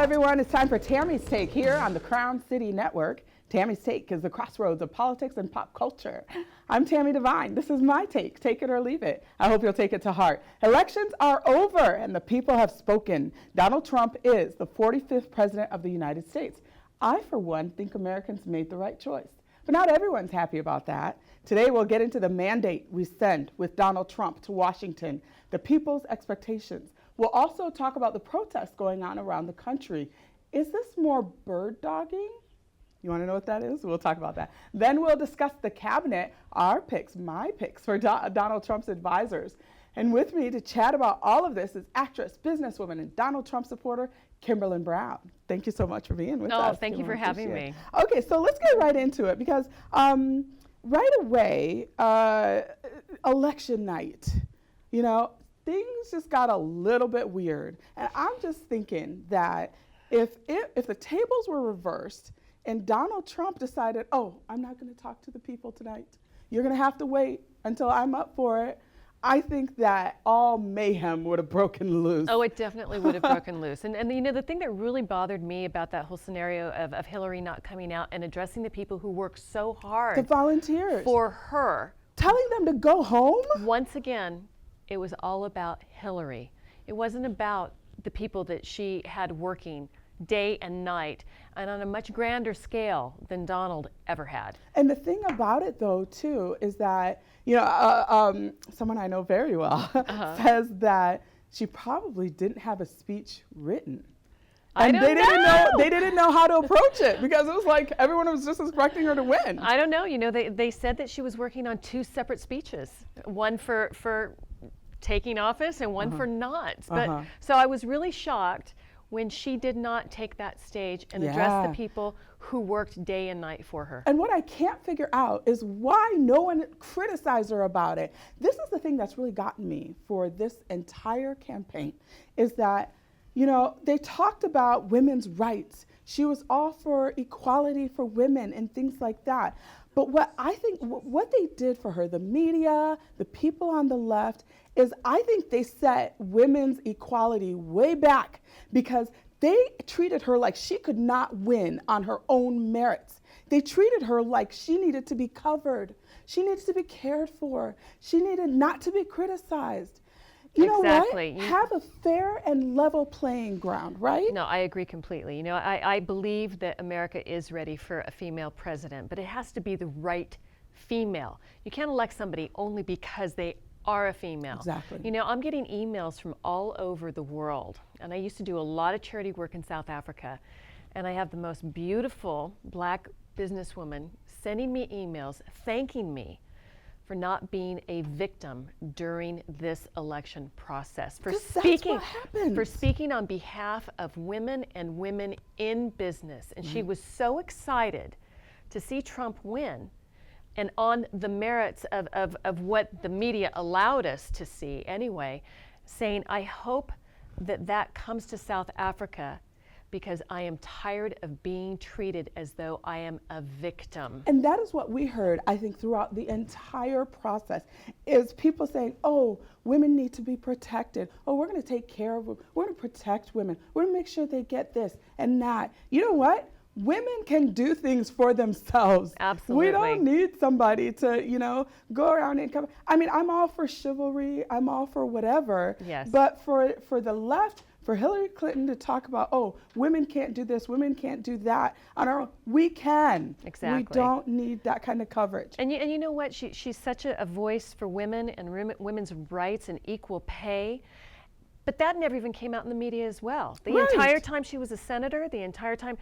everyone. It's time for Tami's Take here on the Crown City Network. Tami's Take is the crossroads of politics and pop culture. I'm Tami Devine. This is my take. Take it or leave it. I hope you'll take it to heart. Elections are over and the people have spoken. Donald Trump is the 45th president of the United States. I, for one, think Americans made the right choice. But not everyone's happy about that. Today we'll get into the mandate we send with Donald Trump to Washington, the people's expectations. We'll also talk about the protests going on around the country. Is this more bird dogging? You want to know what that is? We'll talk about that. Then we'll discuss the cabinet, our picks, my picks for Donald Trump's advisors. And with me to chat about all of this is actress, businesswoman, and Donald Trump supporter, Kimberlin Brown. Thank you so much for being with us. Oh, thank you for having me. Okay, so let's get right into it because right away, election night, you know, things just got a little bit weird. And I'm just thinking that if the tables were reversed and Donald Trump decided, oh, I'm not going to talk to the people tonight. You're going to have to wait until I'm up for it. I think that all mayhem would have broken loose. Oh, it definitely would have broken loose. And you know, the thing that really bothered me about that whole scenario of Hillary not coming out and addressing the people who work so hard. The volunteers. For her. Telling them to go home? Once again, it was all about Hillary. It wasn't about the people that she had working day and night and on a much grander scale than Donald ever had. And the thing about it, though, too, is that, you know, someone I know very well says that she probably didn't have a speech written. And they didn't know how to approach it because it was like everyone was just expecting her to win. I don't know. You know, they said that she was working on two separate speeches, one for taking office and one for not. But so I was really shocked when she did not take that stage and address the people who worked day and night for her. And what I can't figure out is why no one criticized her about it. This is the thing that's really gotten me for this entire campaign, is that, you know, they talked about women's rights. She was all for equality for women and things like that. But what I think, what they did for her, the media, the people on the left, is I think they set women's equality way back because they treated her like she could not win on her own merits. They treated her like she needed to be covered. She needed to be cared for. She needed not to be criticized. You know what? Have a fair and level playing ground, right? No, I agree completely. You know, I believe that America is ready for a female president, but it has to be the right female. You can't elect somebody only because they are a female. Exactly. You know, I'm getting emails from all over the world, and I used to do a lot of charity work in South Africa, and I have the most beautiful black businesswoman sending me emails thanking me for not being a victim during this election process, for speaking on behalf of women and women in business. And she was so excited to see Trump win, and on the merits of what the media allowed us to see anyway, saying, I hope that comes to South Africa because I am tired of being treated as though I am a victim. And that is what we heard, I think, throughout the entire process, is people saying, oh, women need to be protected. Oh, we're gonna take care of them. We're gonna protect women. We're gonna make sure they get this and that. You know what? Women can do things for themselves. Absolutely. We don't need somebody to, you know, go around and come. I mean, I'm all for chivalry. I'm all for whatever. Yes. But for the left, for Hillary Clinton to talk about, oh, women can't do this, women can't do that on our own, we can. Exactly. We don't need that kind of coverage. And you know what? She's such a voice for women and women's rights and equal pay. But that never even came out in the media as well. The entire time she was a senator, the entire time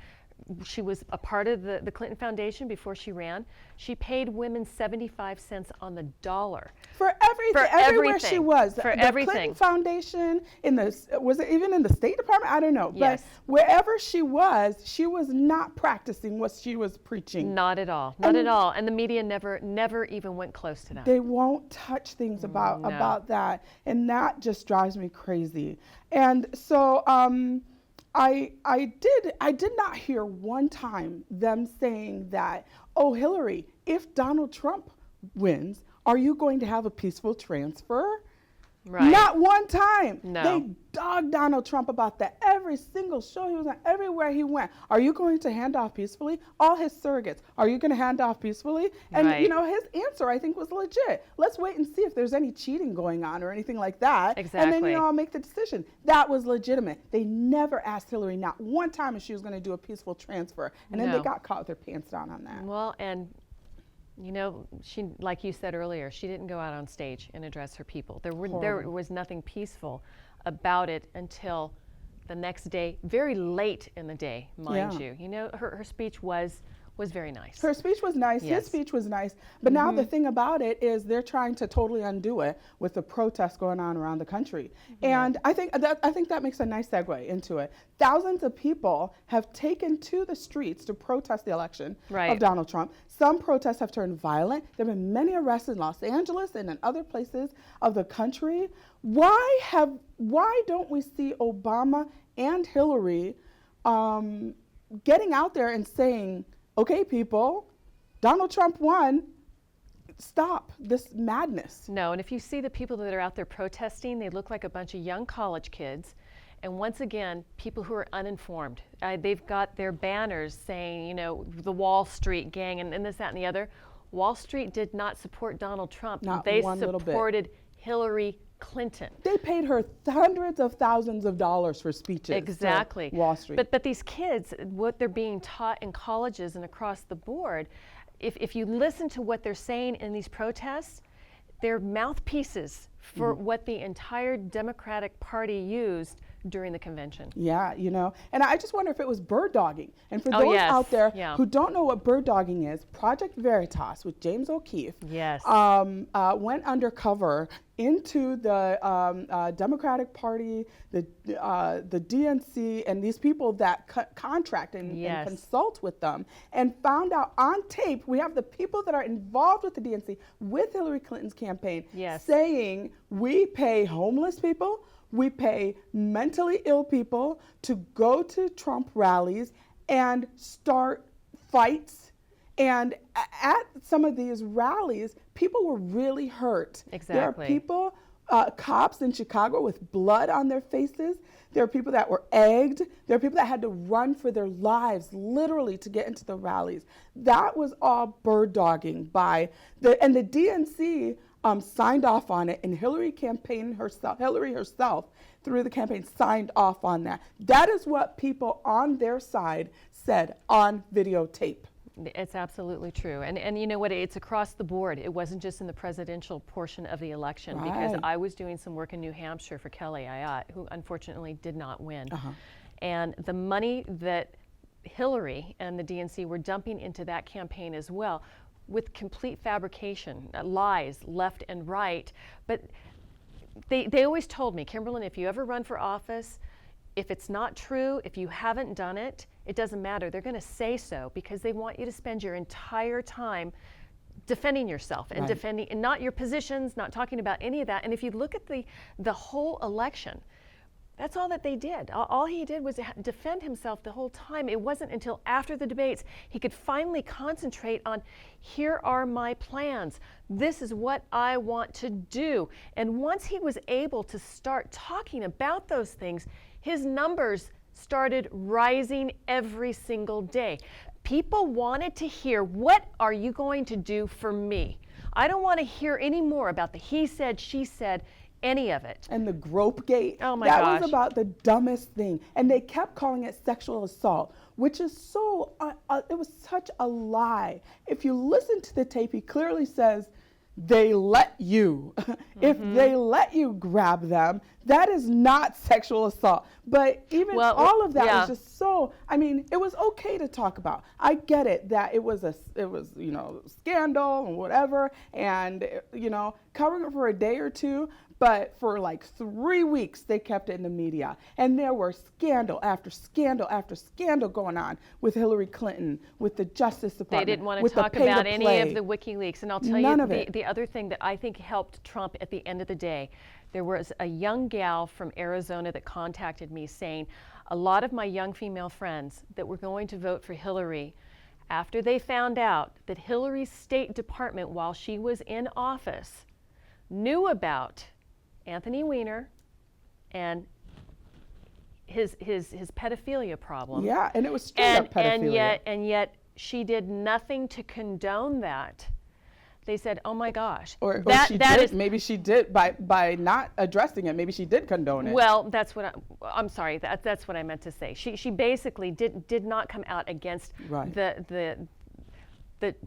she was a part of the Clinton Foundation before she ran, she paid women 75 cents on the dollar. For everything, everywhere she was. For the everything. Clinton Foundation, was it even in the State Department? I don't know. Yes. But wherever she was not practicing what she was preaching. Not at all. Not at all. And the media never even went close to that. They won't touch things about that. And that just drives me crazy. And so I did not hear one time them saying that, oh, Hillary, if Donald Trump wins, are you going to have a peaceful transfer? Right. Not one time. No. They dogged Donald Trump about that. Every single show he was on, everywhere he went. Are you going to hand off peacefully? All his surrogates. Are you going to hand off peacefully? And, Right. you know, his answer, I think, was legit. Let's wait and see if there's any cheating going on or anything like that. And then, Exactly. you know, I'll make the decision. That was legitimate. They never asked Hillary not one time if she was going to do a peaceful transfer. And then No. they got caught with their pants down on that. Well, and you know, she, like you said earlier, she didn't go out on stage and address her people. There was nothing peaceful about it until the next day, very late in the day, mind Yeah. you. You know, her speech was very nice. Her speech was nice. Yes. His speech was nice. But now the thing about it is they're trying to totally undo it with the protests going on around the country. And I think that makes a nice segue into it. Thousands of people have taken to the streets to protest the election Right. of Donald Trump. Some protests have turned violent. There have been many arrests in Los Angeles and in other places of the country. Why don't we see Obama and Hillary getting out there and saying, okay, people, Donald Trump won. Stop this madness. No, and if you see the people that are out there protesting, they look like a bunch of young college kids. And once again, people who are uninformed. They've got their banners saying, you know, the Wall Street gang and this, that, and the other. Wall Street did not support Donald Trump. Not they one little bit. supported Hillary Clinton. They paid her hundreds of thousands of dollars for speeches. Exactly. To Wall Street. But these kids, what they're being taught in colleges and across the board, if you listen to what they're saying in these protests, they're mouthpieces for what the entire Democratic Party used during the convention. Yeah, you know, and I just wonder if it was bird dogging. And for Oh, those yes. out there Yeah. who don't know what bird dogging is, Project Veritas with James O'Keefe Yes. went undercover into the Democratic Party, the DNC, and these people that contract and Yes. consult with them, and found out on tape, we have the people that are involved with the DNC, with Hillary Clinton's campaign, Yes. saying we pay homeless people, we pay mentally ill people to go to Trump rallies and start fights. And at some of these rallies, people were really hurt. Exactly. There are people, cops in Chicago with blood on their faces. There are people that were egged. There are people that had to run for their lives, literally, to get into the rallies. That was all bird dogging by the DNC signed off on it, and Hillary herself, through the campaign, signed off on that. That is what people on their side said on videotape. It's absolutely true. And you know what? It's across the board. It wasn't just in the presidential portion of the election, because Right. I was doing some work in New Hampshire for Kelly Ayotte, who unfortunately did not win. And the money that Hillary and the DNC were dumping into that campaign as well, with complete fabrication, lies left and right. But they always told me, Kimberlin, if you ever run for office, if it's not true, if you haven't done it, it doesn't matter. They're going to say so, because they want you to spend your entire time defending yourself and Right. defending, and not your positions, not talking about any of that. And if you look at the whole election, that's all that they did. All he did was defend himself the whole time. It wasn't until after the debates he could finally concentrate on, here are my plans. This is what I want to do. And once he was able to start talking about those things, his numbers started rising every single day. People wanted to hear, what are you going to do for me? I don't want to hear any more about the he said, she said, any of it. And the grope gate. Oh my that gosh. was about the dumbest thing. And they kept calling it sexual assault, which is so, it was such a lie. If you listen to the tape, he clearly says, they let you. If they let you grab them, that is not sexual assault. But even all of that was just so, I mean, it was okay to talk about. I get it that it was you know, scandal and whatever, and you know, covering it for a day or two. But for like 3 weeks, they kept it in the media. And there were scandal after scandal after scandal going on with Hillary Clinton, with the Justice Department. They didn't want to with the talk about pay-to-play. any of the WikiLeaks. And I'll tell None you, of it. the other thing that I think helped Trump at the end of the day, there was a young gal from Arizona that contacted me saying, a lot of my young female friends that were going to vote for Hillary, after they found out that Hillary's State Department, while she was in office, knew about Anthony Weiner and his pedophilia problem. Yeah, and it was straight up pedophilia. And yet she did nothing to condone that. They said, "Oh my gosh." Or that is, maybe she did by not addressing it. Maybe she did condone it. well, that's what I'm sorry. That's what I meant to say. She basically did not come out against Right. the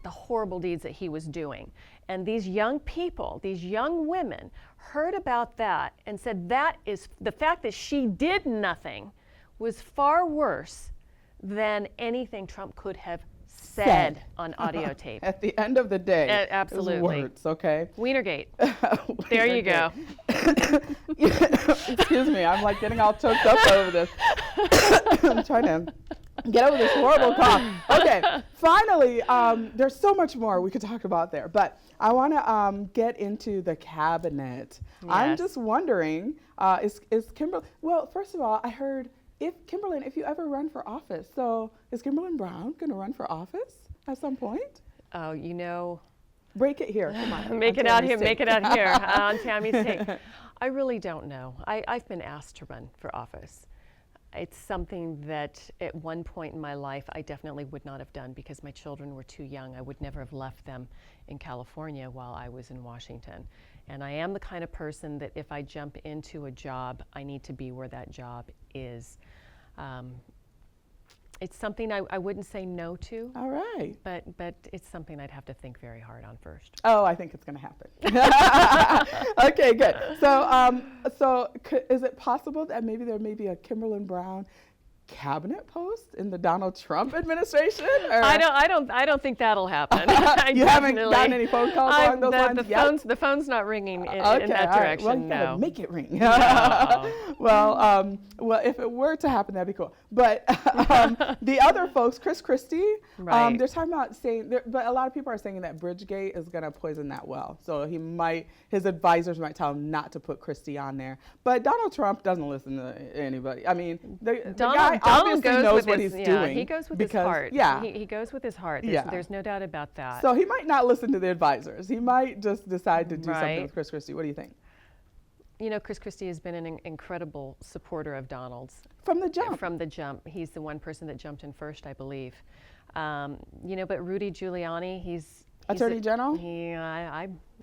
horrible deeds that he was doing. And these young people, these young women, heard about that and said that is the fact that she did nothing was far worse than anything Trump could have said on audio tape. At the end of the day, Absolutely. it was words, okay? Wienergate. There you go. Excuse me, I'm like getting all choked up over this. I'm trying to get over this horrible cough. Okay, finally, there's so much more we could talk about there, but I want to get into the cabinet. Yes. I'm just wondering, is Kimberlin, well, first of all, I heard Kimberlin, if you ever run for office, so is Kimberlin Brown going to run for office at some point? Oh, you know. Break it here, come on. Make it out here, make it out here on Tammy's Take. Take. I really don't know. I've been asked to run for office. It's something that at one point in my life I definitely would not have done because my children were too young. I would never have left them in California while I was in Washington. And I am the kind of person that if I jump into a job, I need to be where that job is. It's something I wouldn't say no to. All right. But it's something I'd have to think very hard on first. Oh, I think it's going to happen. Okay, good. So is it possible that maybe there may be a Kimberlin Brown cabinet post in the Donald Trump administration? Or? I don't think that'll happen. You haven't gotten any phone calls along those lines yet? The phone's not ringing in Okay, that all right. direction. Well, you no. gotta make it ring. No. Well, if it were to happen, that'd be cool. But the other folks, Christie, Right. they're talking about saying, but a lot of people are saying that Bridgegate is going to poison that well. So his advisors might tell him not to put Christie on there. But Donald Trump doesn't listen to anybody. I mean, the guy obviously knows what he's doing. He goes with his heart. Yeah. He goes with his heart. Yeah. There's no doubt about that. So he might not listen to the advisors. He might just decide to do something Right. with Chris Christie. What do you think? You know, Chris Christie has been an incredible supporter of Donald's. From the jump. From the jump. He's the one person that jumped in first, I believe. But Rudy Giuliani, he's Attorney General?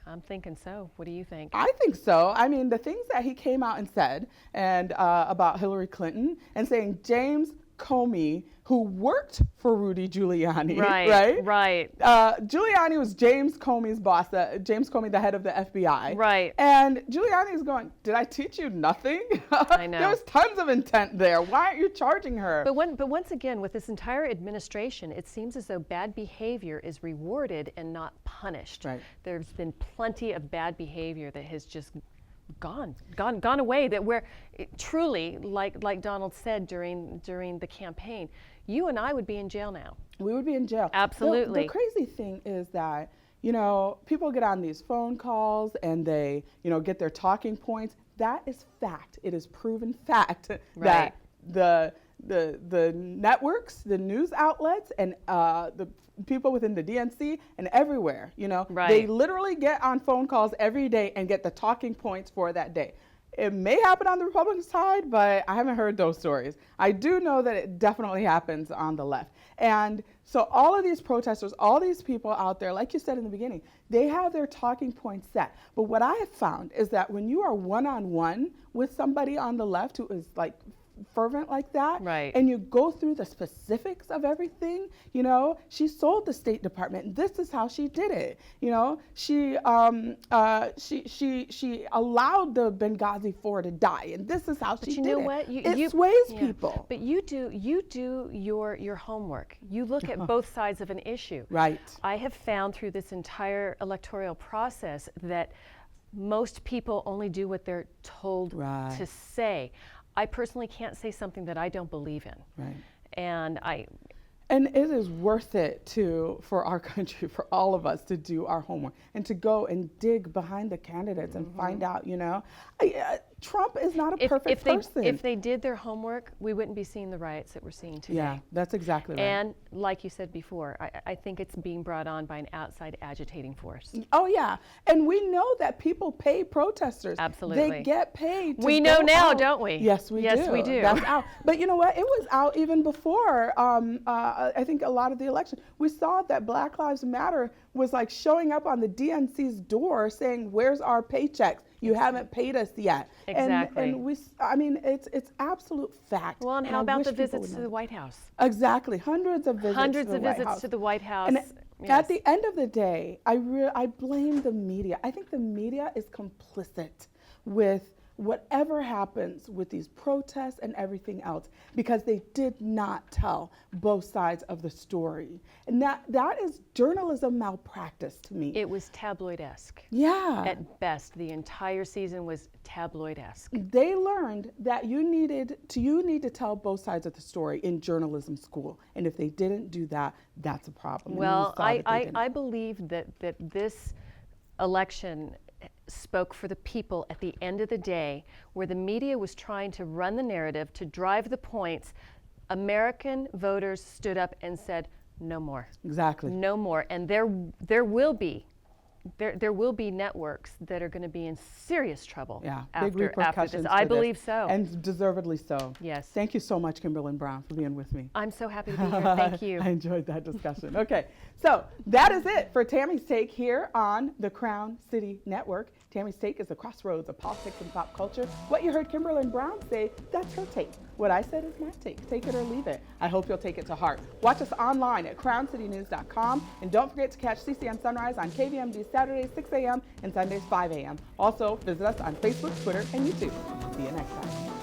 I'm thinking so. What do you think? I think so. I mean, the things that he came out and said and about Hillary Clinton and saying James Comey, who worked for Rudy Giuliani, Right. Giuliani was James Comey's boss, James Comey, the head of the FBI. Right. And Giuliani is going, did I teach you nothing? I know. There was tons of intent there. Why aren't you charging her? But once again, with this entire administration, it seems as though bad behavior is rewarded and not punished. Right. There's been plenty of bad behavior that has just gone away, that where truly, like Donald said during the campaign, you and I would be in jail now. We would be in jail. Absolutely. The crazy thing is that, people get on these phone calls and they, get their talking points. That is fact. It is proven fact that the networks, the news outlets, and the people within the DNC and everywhere, they literally get on phone calls every day and get the talking points for that day. It may happen on the Republican side, but I haven't heard those stories. I do know that it definitely happens on the left. And so all of these protesters, all these people out there, like you said in the beginning, they have their talking points set. But what I have found is that when you are one-on-one with somebody on the left who is like fervent like that, right, and you go through the specifics of everything, she sold the State Department, and this is how she did it. She allowed the Benghazi 4 to die, and this is how she did it. But you know what? It sways people. But you do your homework. You look at both sides of an issue. Right. I have found through this entire electoral process that most people only do what they're told to say. I personally can't say something that I don't believe in. Right. And it is worth it for our country, for all of us, to do our homework and to go and dig behind the candidates and find out, Trump is not a perfect person. If they did their homework, we wouldn't be seeing the riots that we're seeing today. Yeah, that's exactly right. And like you said before, I think it's being brought on by an outside agitating force. Oh yeah, and we know that people pay protesters. Absolutely. They get paid. We know now, out. don't we? Yes, we do. Yes, we do. That's out. But you know what? It was out even before. I think a lot of the election. We saw that Black Lives Matter was like showing up on the DNC's door saying, "Where's our paychecks? You haven't paid us yet." Exactly. And I mean, it's absolute fact. Well, and how about the visits to the White House? Exactly, hundreds of visits. Hundreds to the of White visits House. to the White House. And yes. at the end of the day, I blame the media. I think the media is complicit with whatever happens with these protests and everything else, because they did not tell both sides of the story. And that is journalism malpractice to me. It was tabloid-esque. Yeah. At best, the entire season was tabloid-esque. They learned that you need to tell both sides of the story in journalism school. And if they didn't do that, that's a problem. Well, I believe that this election spoke for the people at the end of the day, where the media was trying to run the narrative, to drive the points. American voters stood up and said, no more. Exactly. No more. And there will be networks that are going to be in serious trouble after this. I believe so. And deservedly so. Yes. Thank you so much, Kimberlin Brown, for being with me. I'm so happy to be here. Thank you. I enjoyed that discussion. Okay, so that is it for Tami's Take here on the Crown City Network. Tami's Take is the crossroads of politics and pop culture. What you heard Kimberlin Brown say, that's her take. What I said is my take. Take it or leave it. I hope you'll take it to heart. Watch us online at crowncitynews.com. And don't forget to catch CCM Sunrise on KVMD Saturdays 6 a.m. and Sundays 5 a.m. Also, visit us on Facebook, Twitter, and YouTube. See you next time.